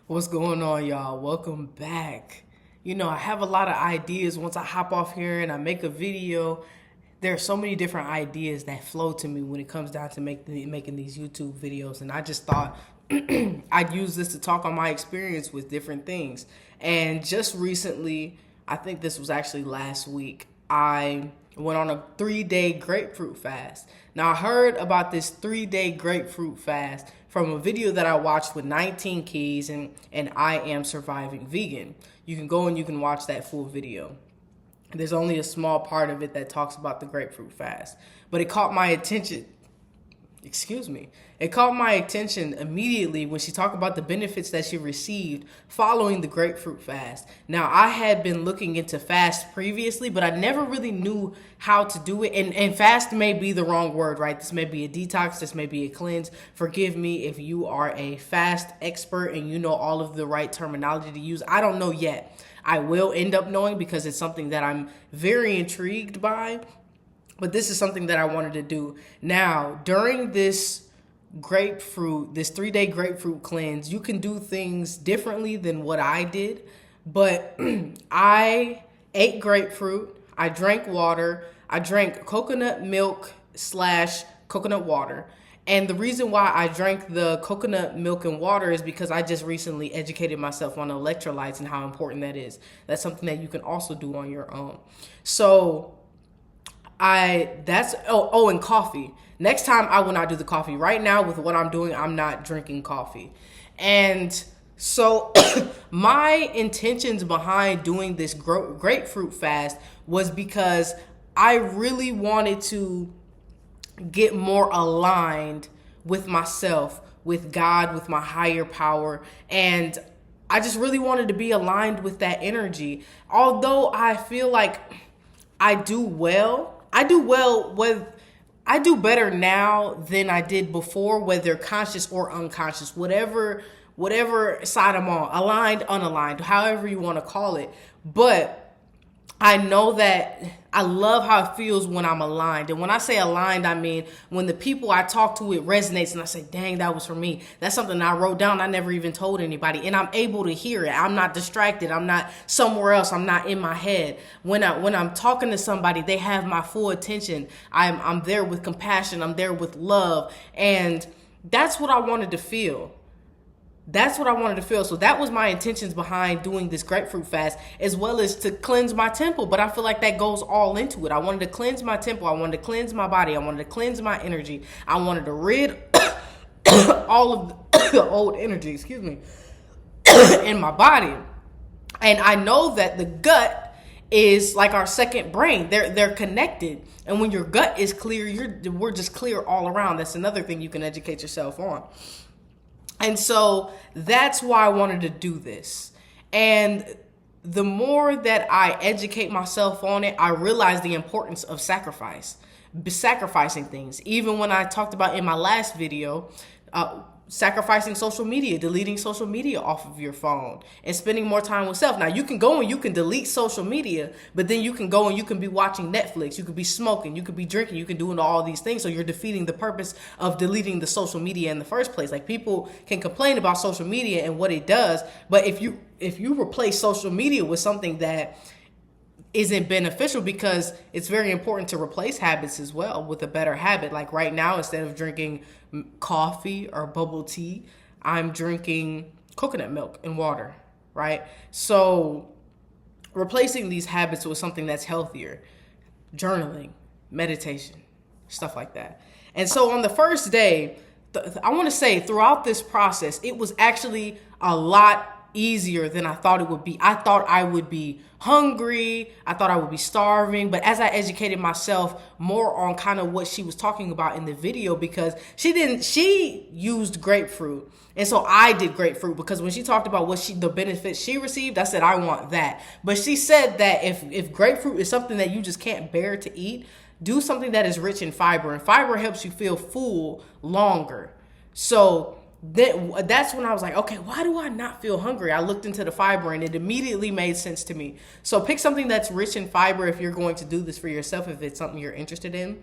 What's going on, y'all? Welcome back. I have a lot of ideas once I hop off here and I make a video. There are so many different ideas that flow to me when it comes down to making these YouTube videos. And I just thought I'd use this to talk on my experience with different things. And just recently, I think this was actually last week, I went on a 3-day grapefruit fast. Now, I heard about this 3-day grapefruit fast from a video that I watched with 19 Keys and I Am Surviving Vegan. You can go and you can watch that full video. There's only a small part of it that talks about the grapefruit fast, but it caught my attention. It caught my attention immediately when she talked about the benefits that she received following the grapefruit fast. Now, I had been looking into fast previously, but I never really knew how to do it. And fast may be the wrong word, right? This may be a detox. This may be a cleanse. Forgive me if you are a fast expert and you know all of the right terminology to use. I don't know yet. I will end up knowing because it's something that I'm very intrigued by. But this is something that I wanted to do. Now, during this 3-day grapefruit cleanse, you can do things differently than what I did. But I ate grapefruit, I drank water, I drank coconut milk / coconut water. And the reason why I drank the coconut milk and water is because I just recently educated myself on electrolytes and how important that is. That's something that you can also do on your own. So and coffee. Next time I will not do the coffee. Right now with what I'm doing, I'm not drinking coffee. And so my intentions behind doing this grapefruit fast was because I really wanted to get more aligned with myself, with God, with my higher power. And I just really wanted to be aligned with that energy. Although I feel like I do better now than I did before, whether conscious or unconscious, whatever side I'm on, aligned, unaligned, however you want to call it. But I know that I love how it feels when I'm aligned. And when I say aligned, I mean when the people I talk to, it resonates and I say, dang, that was for me. That's something I wrote down. I never even told anybody. And I'm able to hear it. I'm not distracted. I'm not somewhere else. I'm not in my head. When I'm talking to somebody, they have my full attention. I'm there with compassion. I'm there with love. And that's what I wanted to feel. So that was my intentions behind doing this grapefruit fast, as well as to cleanse my temple. But I feel like that goes all into it. I wanted to cleanse my temple. I wanted to cleanse my body. I wanted to cleanse my energy. I wanted to rid all of the old energy, in my body. And I know that the gut is like our second brain. They're connected. And when your gut is clear, we're just clear all around. That's another thing you can educate yourself on. And so that's why I wanted to do this. And the more that I educate myself on it, I realize the importance of sacrificing things. Even when I talked about in my last video, sacrificing social media, deleting social media off of your phone and spending more time with self. Now you can go and you can delete social media, but then you can go and you can be watching Netflix, you could be smoking, you could be drinking, you can do all these things. So you're defeating the purpose of deleting the social media in the first place. Like, people can complain about social media and what it does, but if you replace social media with something that isn't beneficial, because it's very important to replace habits as well with a better habit. Like right now, instead of drinking coffee or bubble tea, I'm drinking coconut milk and water, right? So replacing these habits with something that's healthier, journaling, meditation, stuff like that. And so on the first day, I want to say throughout this process, it was actually a lot easier than I thought it would be. I thought I would be hungry. I thought I would be starving. But as I educated myself more on kind of what she was talking about in the video, because she used grapefruit. And so I did grapefruit, because when she talked about the benefits she received, I said, I want that. But she said that if grapefruit is something that you just can't bear to eat, do something that is rich in fiber. And fiber helps you feel full longer. So that's when I was like, okay, why do I not feel hungry? I looked into the fiber and it immediately made sense to me. So pick something that's rich in fiber if you're going to do this for yourself, if it's something you're interested in.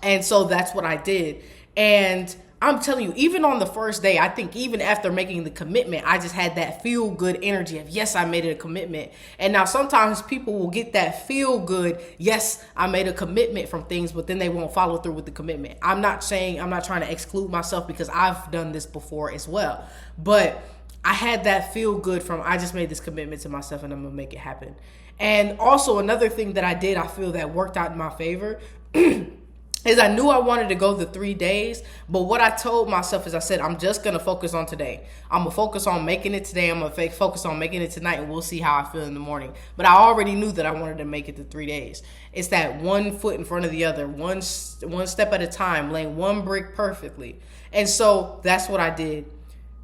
And so that's what I did. And I'm telling you, even on the first day, I think even after making the commitment, I just had that feel good energy of, yes, I made it a commitment. And now sometimes people will get that feel good, yes, I made a commitment from things, but then they won't follow through with the commitment. I'm not trying to exclude myself, because I've done this before as well. But I had that feel good from, I just made this commitment to myself and I'm going to make it happen. And also another thing that I did, I feel that worked out in my favor is I knew I wanted to go the 3 days, but what I told myself is I said, I'm just going to focus on today. I'm going to focus on making it today. I'm going to focus on making it tonight, and we'll see how I feel in the morning. But I already knew that I wanted to make it the 3 days. It's that one foot in front of the other, one step at a time, laying one brick perfectly. And so that's what I did.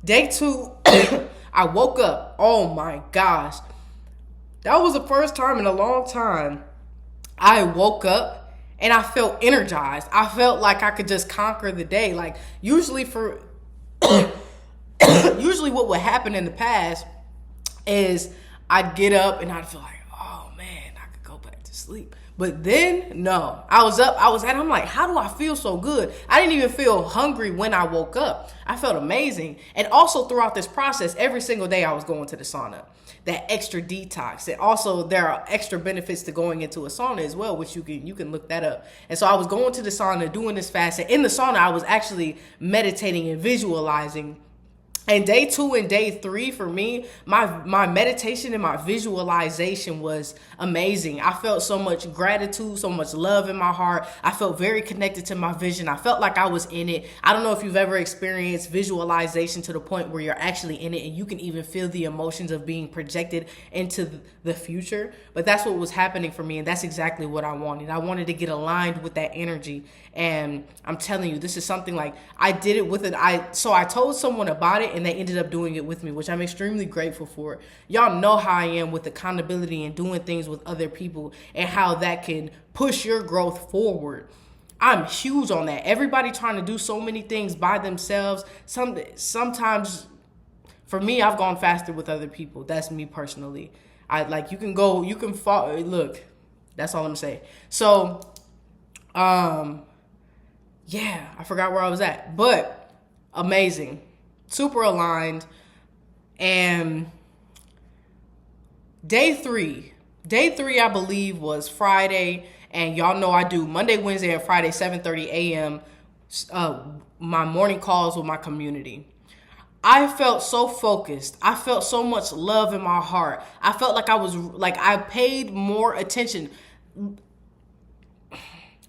Day 2, I woke up. Oh my gosh. That was the first time in a long time I woke up and I felt energized. I felt like I could just conquer the day. Like usually what would happen in the past is I'd get up and I'd feel like, oh man, I could go back to sleep. But then, no, I was up, I'm like, how do I feel so good? I didn't even feel hungry when I woke up. I felt amazing. And also throughout this process, every single day I was going to the sauna, that extra detox. And also there are extra benefits to going into a sauna as well, which you can look that up. And so I was going to the sauna, doing this fast. And in the sauna, I was actually meditating and visualizing. And day 2 and day 3 for me, my meditation and my visualization was amazing. I felt so much gratitude, so much love in my heart. I felt very connected to my vision. I felt like I was in it. I don't know if you've ever experienced visualization to the point where you're actually in it and you can even feel the emotions of being projected into the future. But that's what was happening for me, and that's exactly what I wanted. I wanted to get aligned with that energy. And I'm telling you, this is something like I did it with it. So I told someone about it and they ended up doing it with me, which I'm extremely grateful for. Y'all know how I am with accountability and doing things with other people and how that can push your growth forward. I'm huge on that. Everybody trying to do so many things by themselves. Sometimes for me, I've gone faster with other people. That's me personally. You can fall. Look, that's all I'm saying. So, yeah, I forgot where I was at, but amazing, super aligned. And day three, I believe was Friday. And y'all know I do Monday, Wednesday, and Friday, 7:30 a.m. My morning calls with my community. I felt so focused. I felt so much love in my heart. I felt like I paid more attention.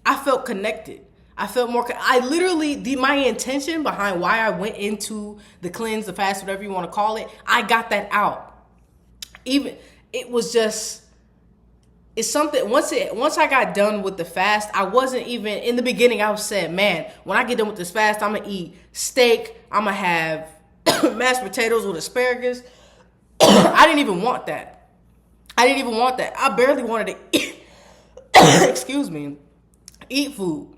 I felt connected. I felt more, my intention behind why I went into the cleanse, the fast, whatever you want to call it, I got that out. It's something, once I got done with the fast, I wasn't even, in the beginning, I was saying, man, when I get done with this fast, I'm going to eat steak, I'm going to have mashed potatoes with asparagus. I didn't even want that. I barely wanted to eat, excuse me, eat food.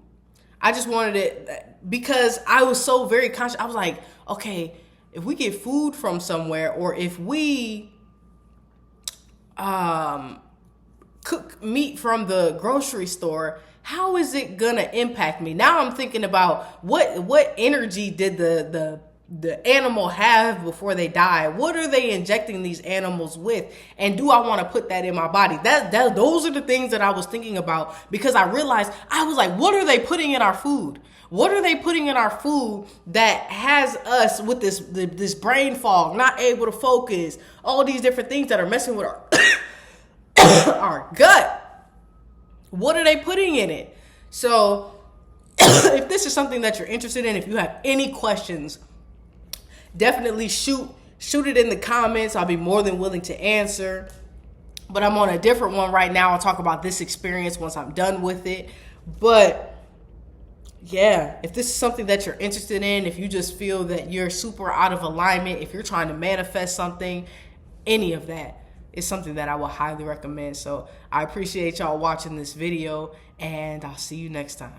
I just wanted it because I was so very conscious. I was like, okay, if we get food from somewhere, or if we cook meat from the grocery store, how is it gonna impact me? Now I'm thinking about what energy did the animal have before they die? What are they injecting these animals with? And do I want to put that in my body? Those are the things that I was thinking about, because I realized, I was like, what are they putting in our food? What are they putting in our food that has us with this brain fog, not able to focus, all these different things that are messing with our our gut? What are they putting in it? So if this is something that you're interested in, if you have any questions, definitely shoot it in the comments. I'll be more than willing to answer. But I'm on a different one right now. I'll talk about this experience once I'm done with it. But yeah, if this is something that you're interested in, if you just feel that you're super out of alignment, if you're trying to manifest something, any of that is something that I will highly recommend. So I appreciate y'all watching this video, and I'll see you next time.